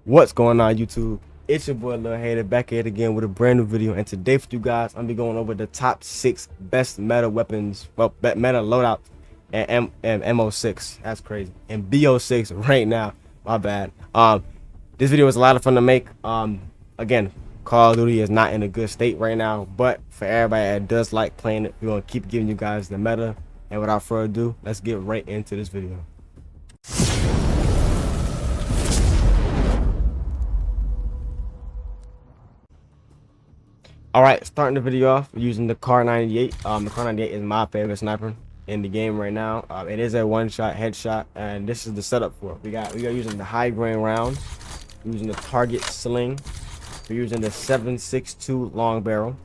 What's going on, YouTube? It's your boy Lil Hater back here again with a brand new video, and today for you guys I'm gonna be going over the top 6 best meta weapons, well, meta loadouts and MO6. That's crazy. And BO6 right now. My bad. This video was a lot of fun to make. Again, Call of Duty is not in a good state right now, but for everybody that does like playing it, we're gonna keep giving you guys the meta. And without further ado, let's get right into this video. Alright, starting the video off using the Kar 98. The Kar 98 is my favorite sniper in the game right now. It is a one-shot headshot, and this is the setup for it. We got using the high grain rounds, using the target sling, we're using the 7.62 long barrel,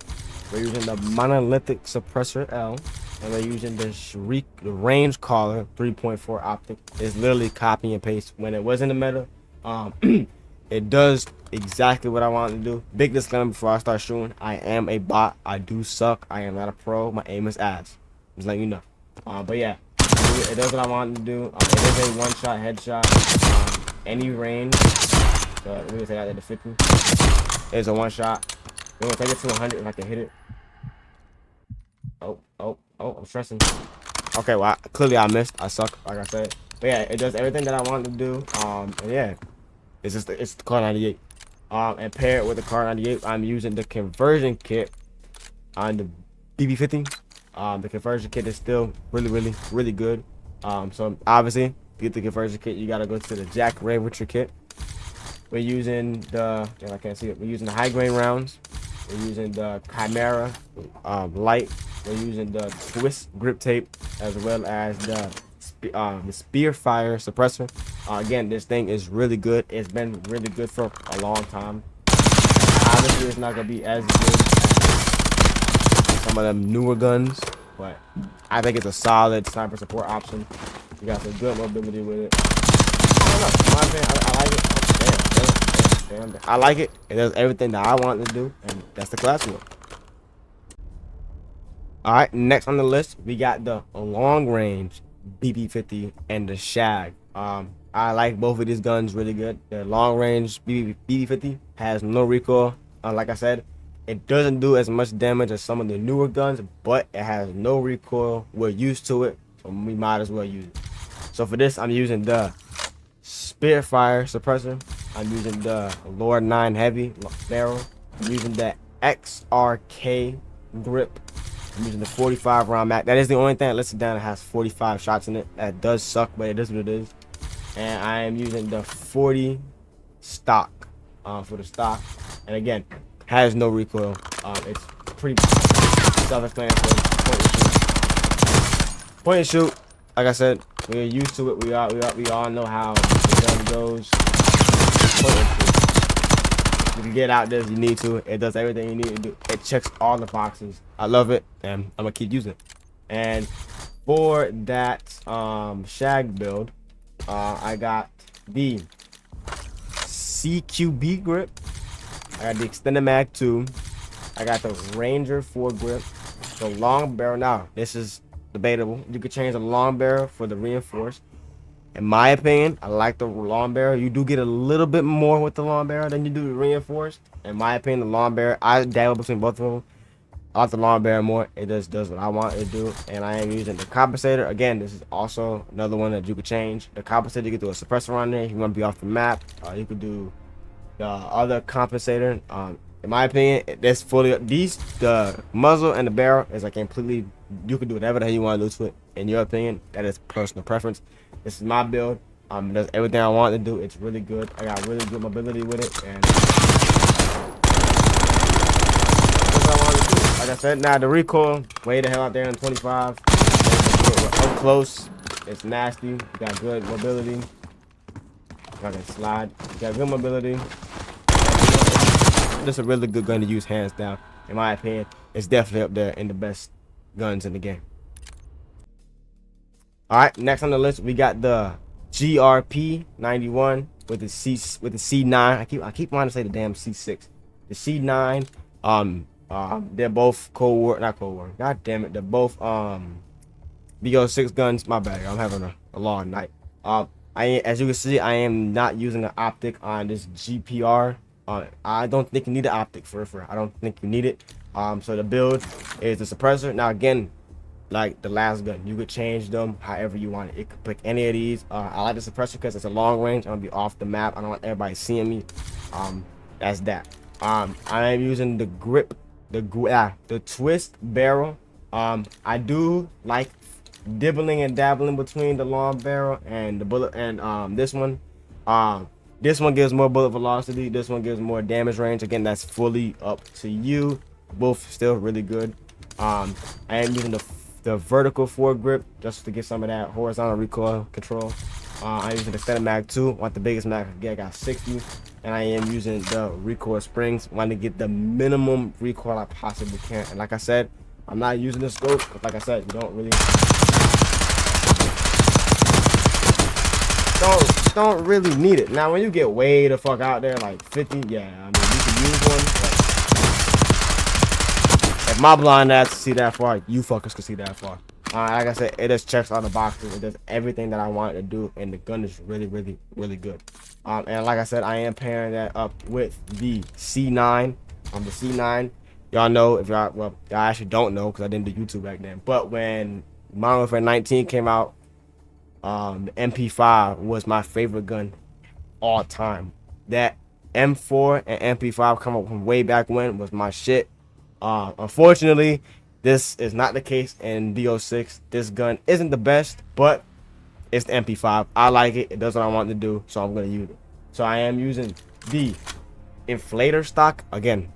we're using the monolithic suppressor L, and we're using the range caller 3.4 optic. It's literally copy and paste. When it was in the meta, it does exactly what I wanted to do. Big disclaimer before I start shooting: I am a bot. I do suck. I am not a pro. My aim is ass. Just letting you know. But yeah, it does what I wanted to do. It is a one-shot headshot. Any range. So we're gonna take out at the 50. It's a one-shot. We're gonna take it to 100 if I can hit it. Oh! I'm stressing. Okay, well, clearly I missed. I suck, like I said. But yeah, it does everything that I wanted to do. And yeah, it's the Kar 98. And paired with the Kar 98, I'm using the conversion kit on the BB50. The conversion kit is still really good. So obviously, to get the conversion kit, you gotta go to the Jack Raventure kit. We're using the, I can't see it. We're using the high grain rounds. We're using the Chimera light. We're using the twist grip tape, as well as the spear fire suppressor. Again, this thing is really good. It's been really good for a long time. Obviously, it's not gonna be as good as some of them newer guns, but I think it's a solid sniper support option. You got some good mobility with it. I don't know. My opinion, I like it. Damn. I like it. It does everything that I want to do, and that's the class one. All right, next on the list, we got the long range BB50 and the Shag. I like both of these guns really good. The long range BB50 has no recoil. Like I said, it doesn't do as much damage as some of the newer guns, but it has no recoil. We're used to it, so we might as well use it. So for this, I'm using the Spitfire suppressor. I'm using the Lord 9 heavy barrel. I'm using the XRK grip. I'm using the 45 round mag. That is the only thing that lets it down. It has 45 shots in it. That does suck, but it is what it is. And I am using the 40 stock for the stock. And again, has no recoil. It's pretty self-explanatory. Point and shoot. Like I said, we're used to it. We all know how the gun goes. Point and shoot. You can get out there if you need to. It does everything you need to do. It checks all the boxes. I love it, and I'm gonna keep using it. And for that Shag build, I got the CQB grip. I got the extended mag 2. I got the Ranger 4 grip. The long barrel. Now this is debatable. You could change the long barrel for the reinforced. In my opinion, I like the long barrel. You do get a little bit more with the long barrel than you do the reinforced. In my opinion, the long barrel, I dabble between both of them. I like the long barrel more. It does what I want it to do. And I am using the compensator. Again, this is also another one that you could change. The compensator, you could do a suppressor on there if you want to be off the map. You could do the other compensator. In my opinion, that's fully the muzzle and the barrel is like completely. You can do whatever the hell you want to do to it. In your opinion, that is personal preference. This is my build. It does everything I want to do. It's really good. I got really good mobility with it, and that's what I want to do. Like I said, now the recoil, way the hell out there in 25. Up close, it's nasty. You got good mobility. I can slide. You got good mobility. This is a really good gun to use, hands down. In my opinion, it's definitely up there in the best guns in the game. All right, next on the list we got the GRP 91 with the C9. I keep wanting to say the damn C6. The C9. They're both not Cold War. God damn it, they're both BO6 guns. My bad, I'm having a long night. As you can see, I am not using an optic on this GPR. I don't think you need an optic for. I don't think you need it. So the build is the suppressor. Now again, like the last gun, you could change them however you want it. You could pick any of these. I like the suppressor because it's a long range. I'm gonna be off the map. I don't want everybody seeing me. That's that. I am using the grip, the twist barrel. I do like dibbling and dabbling between the long barrel and the bullet and this one. This one gives more bullet velocity. This one gives more damage range. Again, that's fully up to you. Both still really good. I am using the vertical foregrip just to get some of that horizontal recoil control. I'm using the extended mag 2. Want the biggest mag I can get. I got 60. And I am using the recoil springs. Want to get the minimum recoil I possibly can. And like I said, I'm not using the scope. Like I said, you don't really don't really need it. Now when you get way the fuck out there, like 50, yeah, I mean you can use one. If my blind ass can see that far, you fuckers can see that far. Like I said, it just checks all the boxes. It does everything that I wanted to do, and the gun is really, really, really good. And like I said, I am pairing that up with the C9. The C9, y'all know, if y'all, well, y'all actually don't know because I didn't do YouTube back then. But when Modern Warfare 19 came out, the MP5 was my favorite gun all time. That M4 and MP5 come up from way back when was my shit. Unfortunately, this is not the case in BO6. This gun isn't the best, but it's the MP5. I like it. It does what I want to do, so I'm going to use it. So I am using the inflator stock. Again,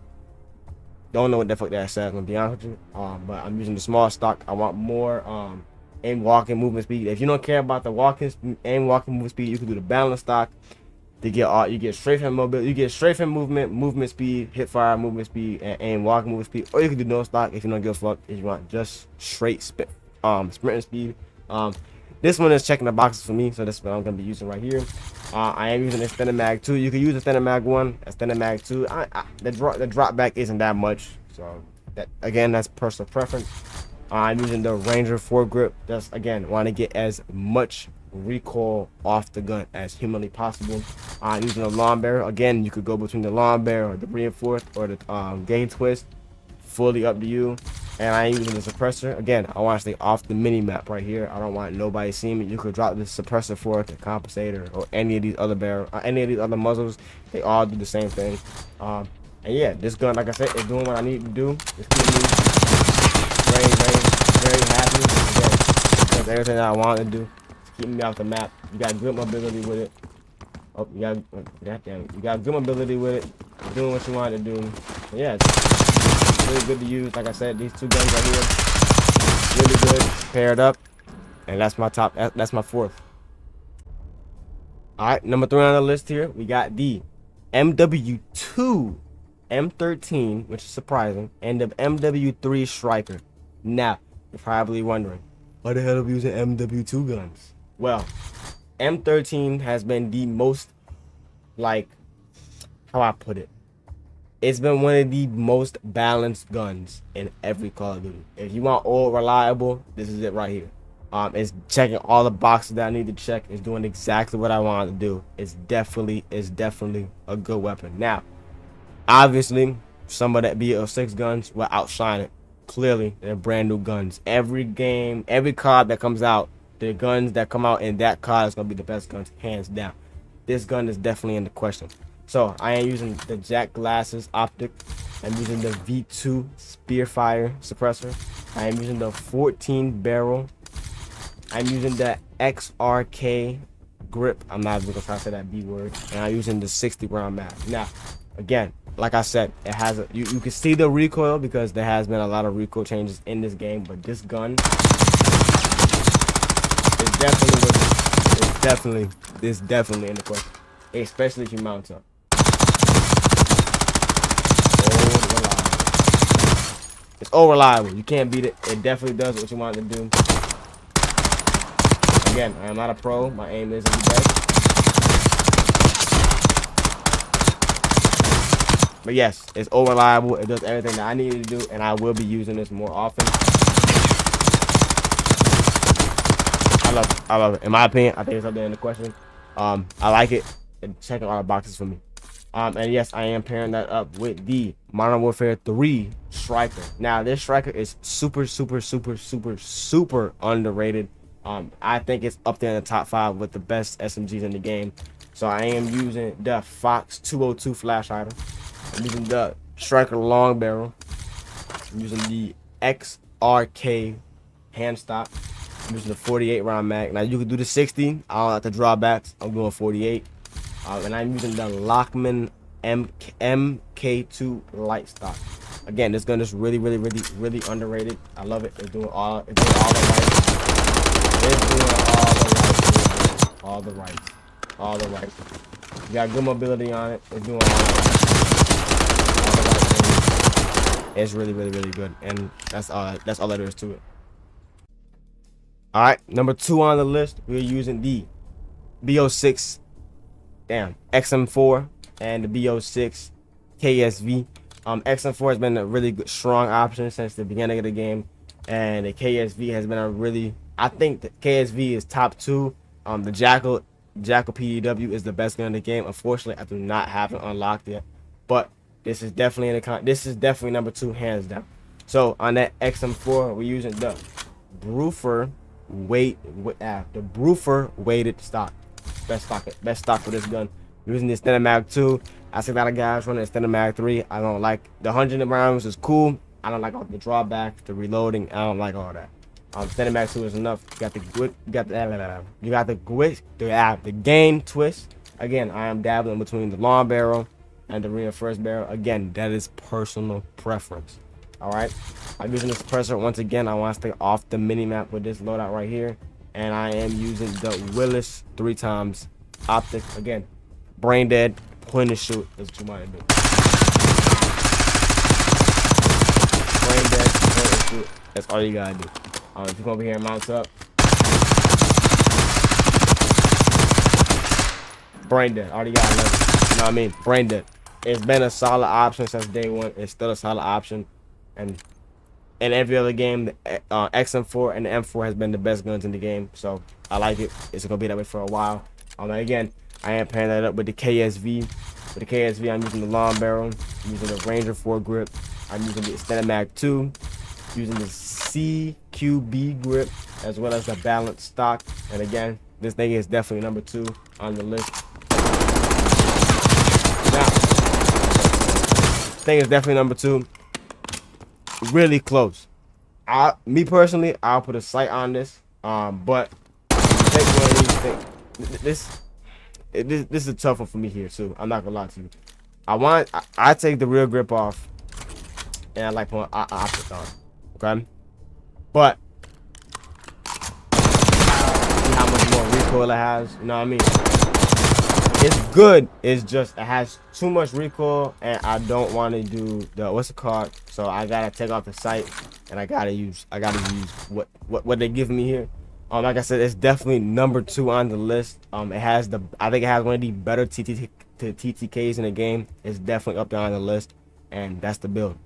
don't know what the fuck that says, I'm going to be honest with you. But I'm using the small stock. I want more aim, walking, movement speed. If you don't care about the aim, walking, movement speed, you can do the balance stock. To get all, you get straight from mobility, you get straight from movement speed, hip fire, movement speed, and aim, walking, movement speed. Or you can do no stock if you don't give a fuck. If you want just straight sprinting speed. This one is checking the boxes for me, so that's what I'm gonna be using right here. I am using extended mag 2. You can use extended mag 1, extended mag 2. The drop back isn't that much, so that again, that's personal preference. I'm using the Ranger foregrip. Just again, want to get as much recoil off the gun as humanly possible. Using a long barrel. Again, you could go between the long barrel or the reinforced or the gain twist. Fully up to you. And I am using the suppressor. Again, I want to stay off the mini map right here. I don't want nobody seeing me. You could drop this suppressor for it to compensate or any of these other any of these other muzzles. They all do the same thing. And yeah, this gun, like I said, is doing what I need to do. It's keeping me very happy. Again, does everything that I want to do. Keeping me off the map. You got good mobility with it. Oh, you got good mobility with it. Doing what you want to do. So yeah, it's really good to use. Like I said, these two guns right here, really good paired up. And that's my top. That's my fourth. All right, number 3 on the list here, we got the MW2 M13, which is surprising, and the MW3 Striker. Now, you're probably wondering, why the hell are we using MW2 guns? Well, M13 has been the most, like, how I put it, it's been one of the most balanced guns in every Call of Duty. If you want all reliable, this is it right here. It's checking all the boxes that I need to check. It's doing exactly what I wanted to do. It's definitely a good weapon. Now, obviously, some of that BO6 guns will outshine it. Clearly, they're brand new guns. Every game, every card that comes out, the guns that come out in that card is going to be the best guns, hands down. This gun is definitely in the question. So, I am using the Jack Glasses optic. I'm using the V2 Spearfire suppressor. I am using the 14 barrel. I'm using the XRK grip. I'm not even going to try to say that B word. And I'm using the 60 round mag. Now, again, like I said, it has a, you can see the recoil because there has been a lot of recoil changes in this game, but this gun is definitely in the question, especially if you mount up. It's all reliable. You can't beat it. It definitely does what you want it to do. Again, I am not a pro. My aim isn't the best. But yes, it's all reliable. It does everything that I needed to do, and I will be using this more often. I love it. I love it. In my opinion, I think it's up there in the question. I like it. It's checking all the boxes for me. And yes, I am pairing that up with the Modern Warfare 3 Striker. Now, this Striker is super underrated. I think it's up there in the top 5 with the best SMGs in the game. So I am using the Fox 202 flash hider. I'm using the Striker long barrel. I'm using the XRK hand stock. I'm using the 48 round mag. Now you can do the 60. I don't like the drawbacks. I'm going 48. And I'm using the Lockman MK2 light stock. Again, this gun is really underrated. I love it. It's doing all the right. All the right. You got good mobility on it. It's doing all the right things. It's really good, and that's all there is to it. All right, number 2 on the list, we're using the BO6 XM4 and the BO6 KSV. XM4 has been a really good, strong option since the beginning of the game, and the KSV has been a really, I think the KSV is top 2. The Jackal PDW is the best gun in the game. Unfortunately, I do not have it unlocked yet, but this is definitely this is definitely number 2 hands down. So on that XM4, we're using the Bruford weighted stock. Best stock for this gun. Using the extended mag 2. I see a lot of guys running extended mag 3. I don't like the 100 rounds is cool. I don't like all the drawbacks, the reloading. I don't like all that. Extended mag 2 is enough. You got the the gain twist. Again, I am dabbling between the long barrel and the reinforced barrel. Again, that is personal preference. All right, I'm using the suppressor once again. I want to stay off the mini map with this loadout right here, and I am using the Willis 3x optic. Again, brain dead, point and shoot is what you want to do. Brain dead, point and shoot. That's all you gotta do. If you come over here and mount up, brain dead. Already got 11. You know what I mean? Brain dead. It's been a solid option since day 1. It's still a solid option. And in every other game, the XM4 and the M4 has been the best guns in the game. So I like it. It's going to be that way for a while. Again, I am pairing that up with the KSV. With the KSV, I'm using the long barrel. I'm using the Ranger 4 grip. I'm using the extended mag 2. Using the CQB grip, as well as the balanced stock. And again, this thing is definitely number 2 on the list. Now, thing is definitely number 2. Really close. Me personally, I'll put a sight on this. But take one of these things. This is a tough one for me here too. I'm not gonna lie to you. I take the rear grip off, and I like putting optics on. Okay, but see how much more recoil it has. You know what I mean? It's good. It's just it has too much recoil, and I don't want to do the what's it called. So I gotta take off the sight, and I gotta use what they give me here. Like I said, it's definitely number 2 on the list. I think it has one of the better TTKs in the game. It's definitely up there on the list, and that's the build.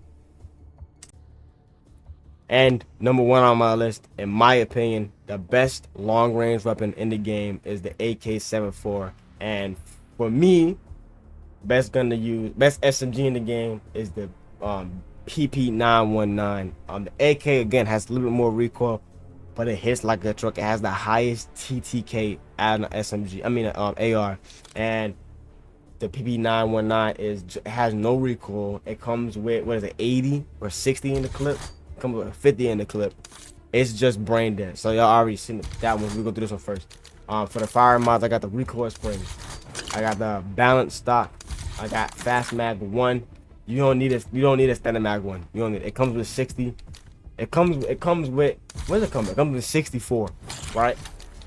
And number 1 on my list, in my opinion, the best long-range weapon in the game is the AK-74. And for me, best gun to use, best SMG in the game is the PP919. The AK again has a little bit more recoil, but it hits like a truck. It has the highest TTK out of an SMG. I mean, AR. And the PP919 has no recoil. It comes with 80 or 60 in the clip. It comes with 50 in the clip. It's just brain dead. So y'all already seen that one. We go through this one first. For the fire mods, I got the recoil springs. I got the balanced stock. I got fast mag 1. You don't need a standard mag 1. You don't need it. It comes with 60. It comes with what does it come with? It comes with 64, right?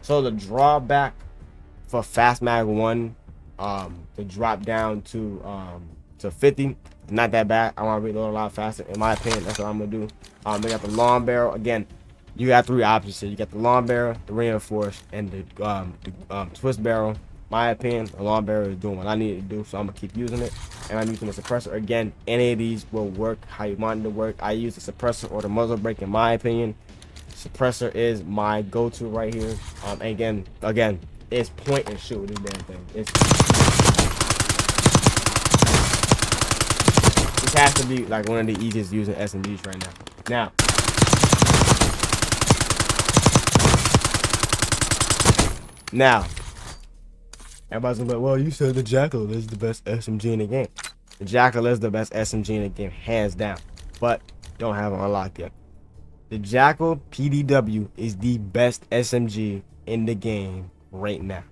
So the drawback for fast mag 1 to drop down to 50, not that bad. I want to reload a lot faster. In my opinion, that's what I'm gonna do. They got the long barrel. Again, you got 3 options here. You got the long barrel, the reinforced, and the twist barrel. My opinion, the long barrel is doing what I need to do, so I'm gonna keep using it. And I'm using the suppressor. Again, any of these will work how you want it to work. I use the suppressor or the muzzle brake in my opinion. Suppressor is my go-to right here. Again, it's point and shoot with this damn thing. This has to be like one of the easiest using SMGs right now. Now, everybody's gonna be like, well, you said the Jackal is the best SMG in the game. The Jackal is the best SMG in the game, hands down. But don't have it unlocked yet. The Jackal PDW is the best SMG in the game right now.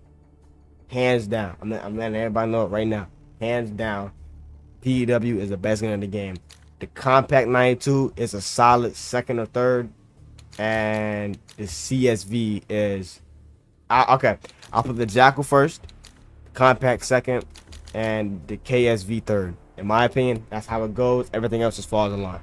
Hands down. I'm letting everybody know it right now. Hands down. PDW is the best gun in the game. The Compact 92 is a solid second or third. And the CSV is... okay, I'll put the Jackal first, Compact second, and the KSV third. In my opinion, that's how it goes. Everything else just falls in line.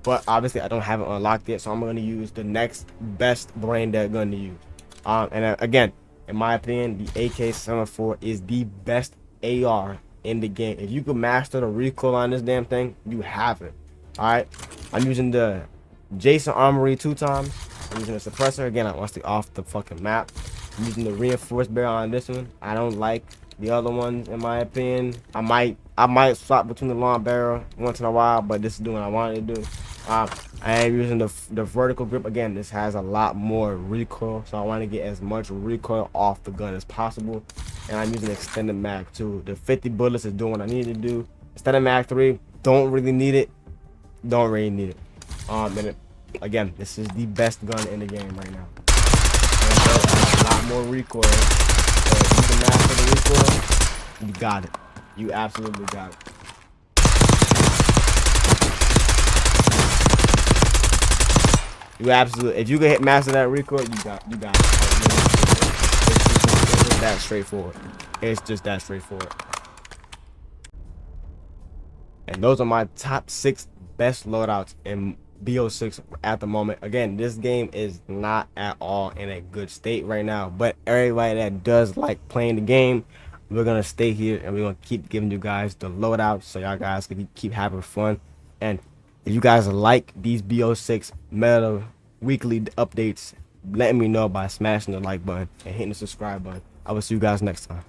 But obviously I don't have it unlocked yet, so I'm going to use the next best brain dead gun to use. Again, in my opinion, the AK-74 is the best AR in the game. If you can master the recoil on this damn thing, you have it. Alright, I'm using the Jason Armory 2 times. I'm using a suppressor. Again, I want to stay off the fucking map. I'm using the reinforced barrel on this one. I don't like the other ones, in my opinion. I might swap between the long barrel once in a while, but this is doing what I wanted to do. I am using the vertical grip. Again, this has a lot more recoil, so I want to get as much recoil off the gun as possible. And I'm using extended mag too. The 50 bullets is doing what I need to do. Extended mag 3, don't really need it. Again, this is the best gun in the game right now. A lot more recoil. So if you can master the recoil, you got it. You absolutely got it. If you can master that recoil, you got it. It's just that straightforward. It's just that straightforward. And those are my top 6 best loadouts in BO6 at the moment. Again, this game is not at all in a good state right now, but everybody that does like playing the game, we're gonna stay here and we're gonna keep giving you guys the loadouts so y'all guys can keep having fun. And if you guys like these BO6 meta weekly updates, let me know by smashing the like button and hitting the subscribe button. I will see you guys next time.